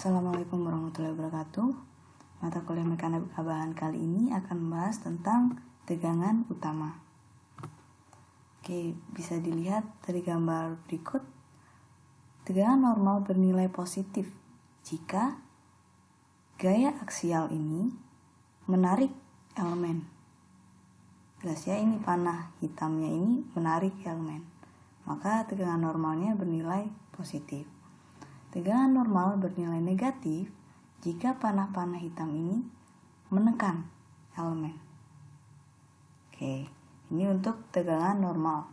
Assalamualaikum warahmatullahi wabarakatuh. Mata kuliah mekanika bahan kali ini akan membahas tentang tegangan utama. Oke, bisa dilihat dari gambar berikut. Tegangan normal bernilai positif jika gaya aksial ini menarik elemen. Jelas ya, ini panah hitamnya ini menarik elemen. Maka tegangan normalnya bernilai positif. Tegangan normal bernilai negatif jika panah-panah hitam ini menekan elemen. Oke, ini untuk tegangan normal.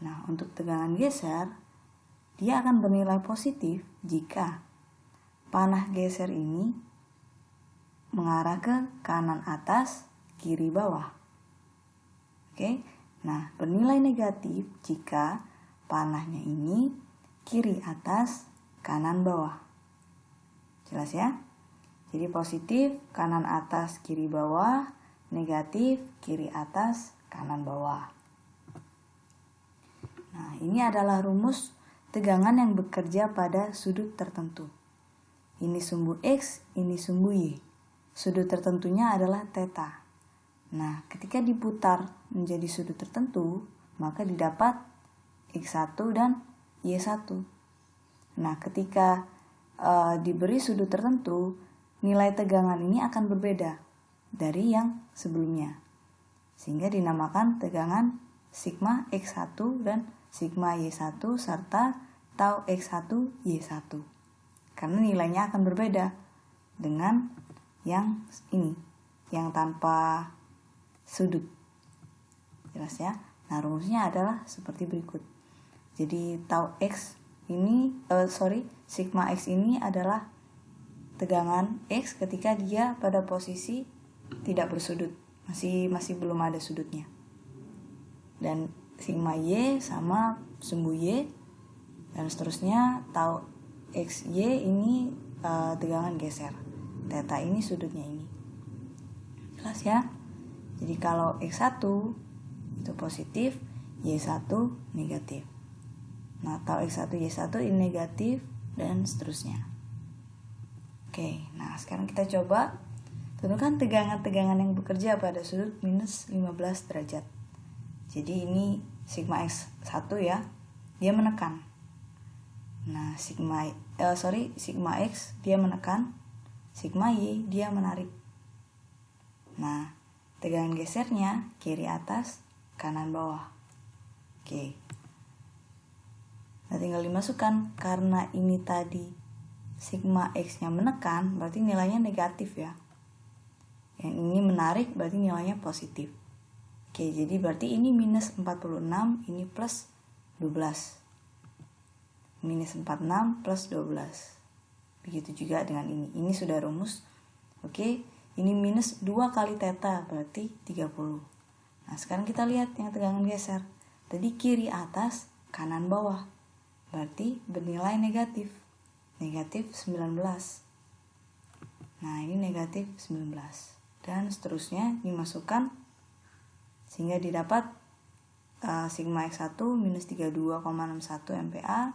Nah, untuk tegangan geser, dia akan bernilai positif jika panah geser ini mengarah ke kanan atas, kiri bawah. Oke, nah bernilai negatif jika panahnya ini kiri atas, kanan bawah. Jelas ya? Jadi positif kanan atas kiri bawah, negatif kiri atas kanan bawah. Nah, ini adalah rumus tegangan yang bekerja pada sudut tertentu. Ini sumbu X, ini sumbu Y. Sudut tertentunya adalah theta. Nah, ketika diputar menjadi sudut tertentu, maka didapat X1 dan Y1. Nah, ketika diberi sudut tertentu, nilai tegangan ini akan berbeda dari yang sebelumnya. Sehingga dinamakan tegangan sigma X1 dan sigma Y1 serta tau X1 Y1. Karena nilainya akan berbeda dengan yang ini, yang tanpa sudut. Jelas ya? Nah, rumusnya adalah seperti berikut. Jadi tau X ini sigma X ini adalah tegangan X ketika dia pada posisi tidak bersudut, masih belum ada sudutnya. Dan sigma Y sama sumbu Y dan seterusnya tau XY ini tegangan geser. Theta ini sudutnya ini. Jelas ya? Jadi kalau X1 itu positif, Y1 negatif. Nah, tau X1, Y1 ini negatif, dan seterusnya. Oke, nah sekarang kita coba tentukan tegangan-tegangan yang bekerja pada sudut minus 15 derajat. Jadi ini sigma X1 ya, dia menekan. Nah, sigma X dia menekan, sigma Y dia menarik. Nah, tegangan gesernya kiri atas, kanan bawah. Oke. Nah, tinggal dimasukkan, karena ini tadi sigma X-nya menekan, berarti nilainya negatif ya. Yang ini menarik, berarti nilainya positif. Oke, jadi berarti ini minus 46, ini plus 12. Minus 46 plus 12. Begitu juga dengan ini. Ini sudah rumus. Oke, ini minus 2 kali theta, berarti 30. Nah, sekarang kita lihat yang tegangan geser. Tadi kiri atas, kanan bawah. Berarti bernilai negatif. Negatif 19. Nah, ini negatif 19. Dan seterusnya dimasukkan sehingga didapat sigma X1 minus 32,61 MPa,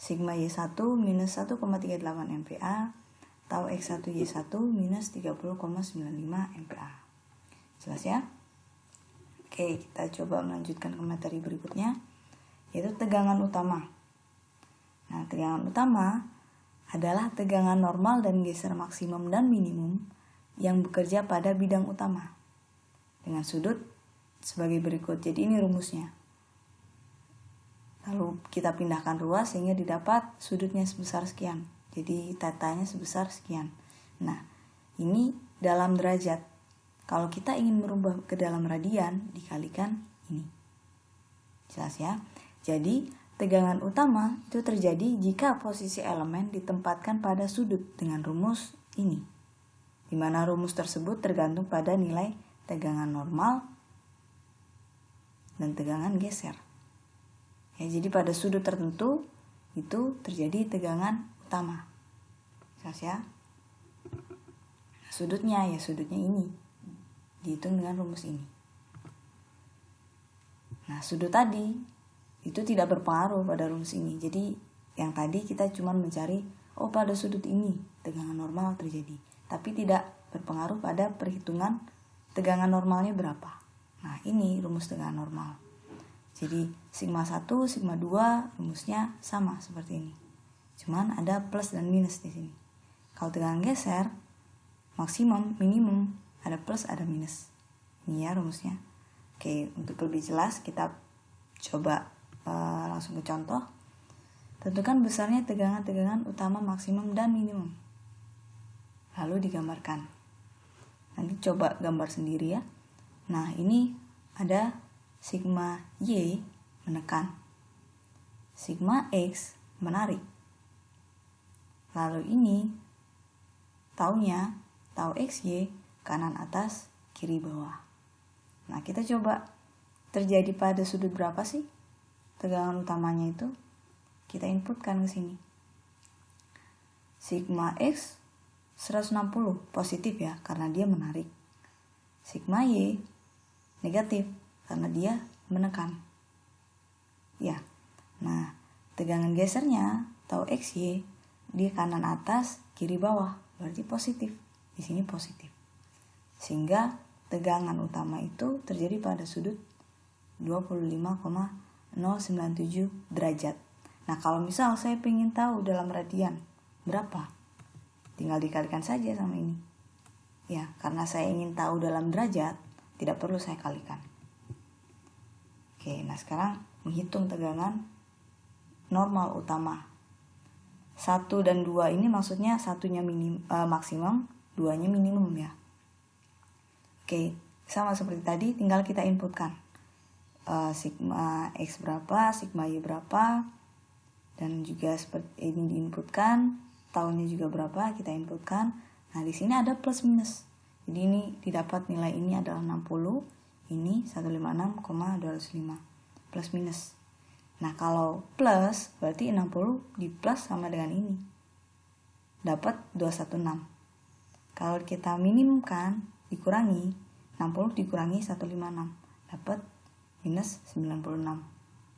sigma Y1 minus 1,38 MPa, tau X1 Y1 minus 30,95 MPa. Jelas ya? Oke, kita coba melanjutkan ke materi berikutnya, yaitu tegangan utama. Nah, tegangan utama adalah tegangan normal dan geser maksimum dan minimum yang bekerja pada bidang utama dengan sudut sebagai berikut. Jadi ini rumusnya. Lalu kita pindahkan ruas sehingga didapat sudutnya sebesar sekian. Jadi tetanya sebesar sekian. Nah, ini dalam derajat. Kalau kita ingin merubah ke dalam radian, dikalikan ini. Jelas ya? Jadi, tegangan utama itu terjadi jika posisi elemen ditempatkan pada sudut dengan rumus ini. Di mana rumus tersebut tergantung pada nilai tegangan normal dan tegangan geser. Ya, jadi pada sudut tertentu itu terjadi tegangan utama. Jelas ya? Sudutnya ini. Dihitung dengan rumus ini. Nah, sudut tadi itu tidak berpengaruh pada rumus ini. Jadi yang tadi kita cuma mencari oh pada sudut ini tegangan normal terjadi, tapi tidak berpengaruh pada perhitungan tegangan normalnya berapa. Nah, ini rumus tegangan normal. Jadi sigma 1, sigma 2 rumusnya sama seperti ini. Cuman ada plus dan minus di sini. Kalau tegangan geser, maksimum, minimum, ada plus, ada minus. Ini ya rumusnya. Oke, untuk lebih jelas kita coba langsung ke contoh. Tentukan besarnya tegangan-tegangan utama maksimum dan minimum. Lalu digambarkan. Nanti coba gambar sendiri ya. Nah, ini ada sigma Y menekan. Sigma X menarik. Lalu ini taunya, tau XY, kanan atas, kiri bawah. Nah, kita coba terjadi pada sudut berapa sih tegangan utamanya itu? Kita inputkan ke sini. Sigma X 160 positif ya, karena dia menarik. Sigma Y negatif karena dia menekan. Ya. Nah, tegangan gesernya atau XY di kanan atas, kiri bawah, berarti positif. Di sini positif. Sehingga tegangan utama itu terjadi pada sudut 25,097 derajat. Nah, kalau misal saya ingin tahu dalam radian berapa, tinggal dikalikan saja sama ini. Ya, karena saya ingin tahu dalam derajat, tidak perlu saya kalikan. Oke, nah sekarang menghitung tegangan normal utama. 1 dan 2 ini maksudnya satunya maksimum, 2-nya minimum ya. Oke, sama seperti tadi, tinggal kita inputkan. Sigma X berapa, sigma Y berapa, dan juga seperti ini diinputkan, tahunnya juga berapa, kita inputkan. Nah, di sini ada plus minus. Jadi ini didapat nilai ini adalah 60, ini 156,205 plus minus. Nah, kalau plus berarti 60 di plus sama dengan ini. Dapat 216. Kalau kita minimumkan, dikurangi 60 dikurangi 156, dapat minus 96,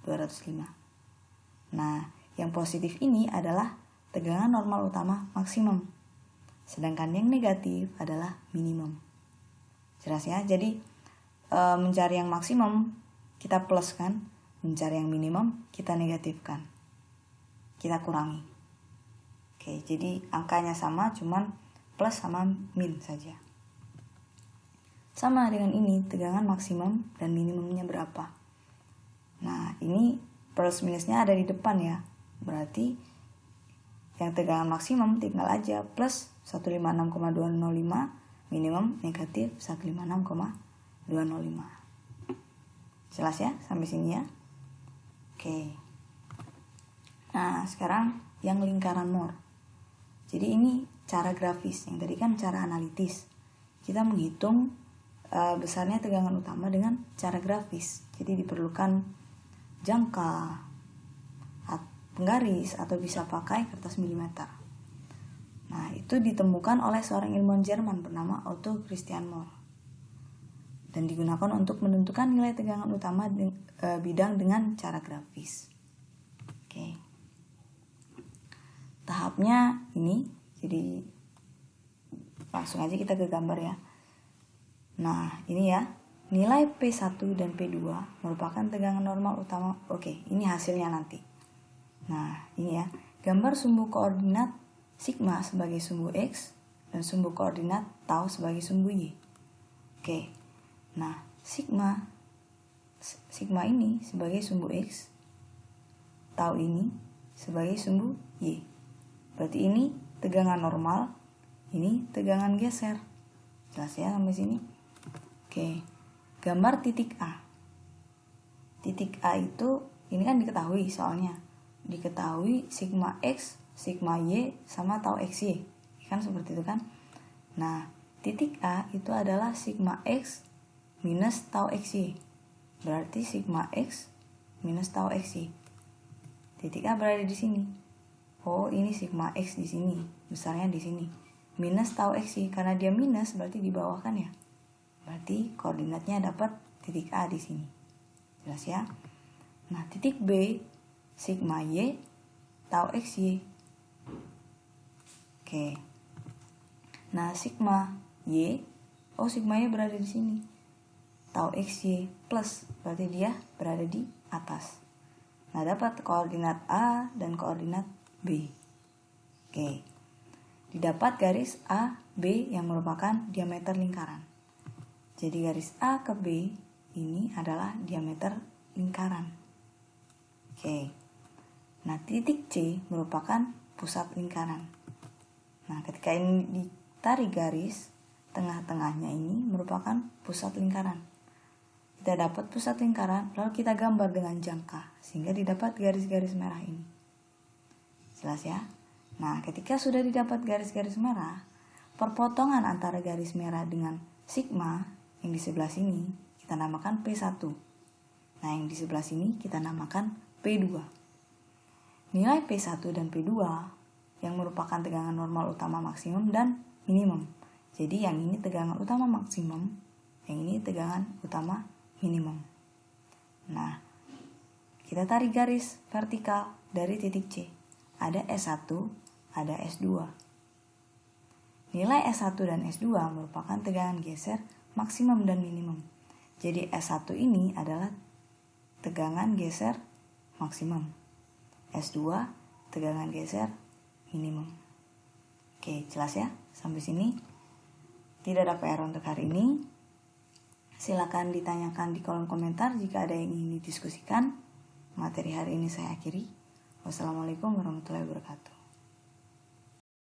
205. Nah, yang positif ini adalah tegangan normal utama maksimum. Sedangkan yang negatif adalah minimum. Jelas ya? Jadi mencari yang maksimum kita plus kan, mencari yang minimum kita negatifkan, kita kurangi. Oke, jadi angkanya sama, cuman plus sama min saja. Sama dengan ini, tegangan maksimum dan minimumnya berapa. Nah, ini plus minusnya ada di depan ya. Berarti yang tegangan maksimum tinggal aja plus 156,205, minimum negatif 156,205. Jelas ya sampai sini ya? Oke. Nah, sekarang yang lingkaran Moore. Jadi ini cara grafis, yang tadi kan cara analitis. Kita menghitung besarnya tegangan utama dengan cara grafis. Jadi diperlukan jangka, penggaris, atau bisa pakai kertas milimeter. Nah, itu ditemukan oleh seorang ilmuwan Jerman bernama Otto Christian Moore dan digunakan untuk menentukan nilai tegangan utama bidang dengan cara grafis. Oke. Tahapnya ini, jadi langsung aja kita ke gambar ya. Nah, ini ya, nilai P1 dan P2 merupakan tegangan normal utama. Oke, ini hasilnya nanti. Nah, ini ya, gambar sumbu koordinat sigma sebagai sumbu X dan sumbu koordinat tau sebagai sumbu Y. Oke, nah sigma ini sebagai sumbu X, tau ini sebagai sumbu Y. Berarti ini tegangan normal, ini tegangan geser. Jelas ya sampai sini? Oke, gambar titik A. Titik A itu, ini kan diketahui soalnya. Diketahui sigma X, sigma Y, sama tau XY. Kan seperti itu kan? Nah, titik A itu adalah sigma X minus tau XY. Berarti sigma X minus tau XY. Titik A berada di sini. Oh, ini sigma X di sini. Besarnya di sini. Minus tau XY. Karena dia minus berarti di bawah kan ya? Berarti koordinatnya dapat titik A di sini. Jelas ya? Nah, titik B sigma Y tau XY. Oke. Nah, sigma Y, sigma Y berada di sini. Tau XY plus, berarti dia berada di atas. Nah, dapat koordinat A dan koordinat B. Oke. Didapat garis A, B yang merupakan diameter lingkaran. Jadi garis A ke B ini adalah diameter lingkaran. Oke. Nah, titik C merupakan pusat lingkaran. Nah, ketika ini ditarik garis, tengah-tengahnya ini merupakan pusat lingkaran. Kita dapat pusat lingkaran, lalu kita gambar dengan jangka, sehingga didapat garis-garis merah ini. Jelas ya? Nah, ketika sudah didapat garis-garis merah, perpotongan antara garis merah dengan sigma yang di sebelah sini kita namakan P1. Nah, yang di sebelah sini kita namakan P2. Nilai P1 dan P2 yang merupakan tegangan normal utama maksimum dan minimum. Jadi yang ini tegangan utama maksimum, yang ini tegangan utama minimum. Nah, kita tarik garis vertikal dari titik C. Ada S1, ada S2. Nilai S1 dan S2 merupakan tegangan geser maksimum dan minimum. Jadi S1 ini adalah tegangan geser maksimum. S2 tegangan geser minimum. Oke, jelas ya? Sampai sini tidak ada PR untuk hari ini. Silakan ditanyakan di kolom komentar jika ada yang ingin didiskusikan. Materi hari ini saya akhiri. Wassalamualaikum warahmatullahi wabarakatuh.